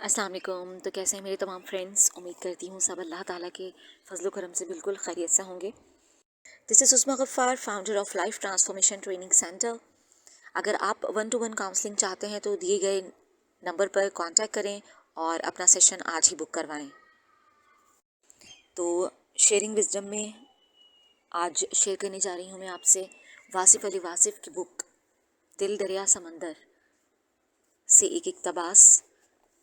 السلام علیکم. تو کیسے ہیں میرے تمام فرینڈس؟ امید کرتی ہوں سب اللہ تعالیٰ کے فضل و کرم سے بالکل خیریت سے ہوں گے. This is Usma Ghaffar, founder of life transformation training centre. اگر آپ 1-to-1 کاؤنسلنگ چاہتے ہیں تو دیے گئے نمبر پر کانٹیکٹ کریں اور اپنا سیشن آج ہی بک کروائیں. تو شیئرنگ وزڈم میں آج شیئر کرنے جا رہی ہوں میں آپ سے واصف علی واصف کی بک دل دریا سمندر سے ایک اقتباس,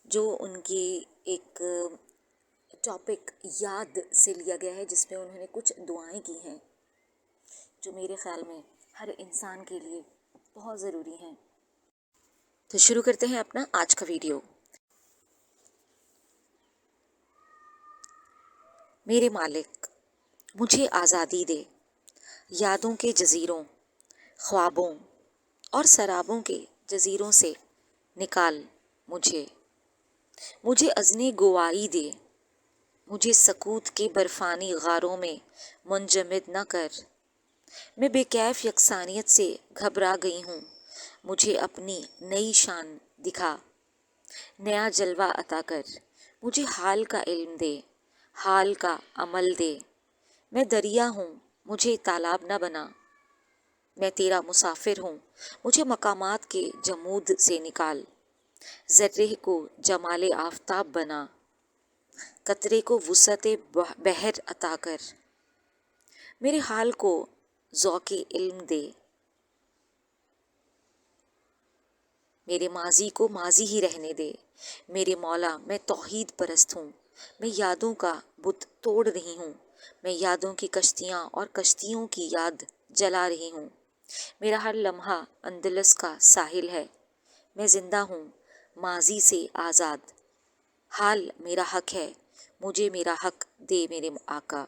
جو ان کی ایک ٹاپک یاد سے لیا گیا ہے, جس میں انہوں نے کچھ دعائیں کی ہیں جو میرے خیال میں ہر انسان کے لیے بہت ضروری ہیں. تو شروع کرتے ہیں اپنا آج کا ویڈیو. میرے مالک مجھے آزادی دے, یادوں کے جزیروں, خوابوں اور سرابوں کے جزیروں سے نکال مجھے اذن گواہی دے, مجھے سکوت کے برفانی غاروں میں منجمد نہ کر. میں بے کیف یکسانیت سے گھبرا گئی ہوں, مجھے اپنی نئی شان دکھا, نیا جلوہ عطا کر. مجھے حال کا علم دے, حال کا عمل دے. میں دریا ہوں, مجھے تالاب نہ بنا. میں تیرا مسافر ہوں, مجھے مقامات کے جمود سے نکال. ذرے کو جمال آفتاب بنا, قطرے کو وسعت بحر عطا کر. میرے حال کو ذوق علم دے, میرے ماضی کو ماضی ہی رہنے دے. میرے مولا میں توحید پرست ہوں, میں یادوں کا بت توڑ رہی ہوں. میں یادوں کی کشتیاں اور کشتیوں کی یاد جلا رہی ہوں. میرا ہر لمحہ اندلس کا ساحل ہے. میں زندہ ہوں, ماضی سے آزاد. حال میرا حق ہے, مجھے میرا حق دے میرے آقا.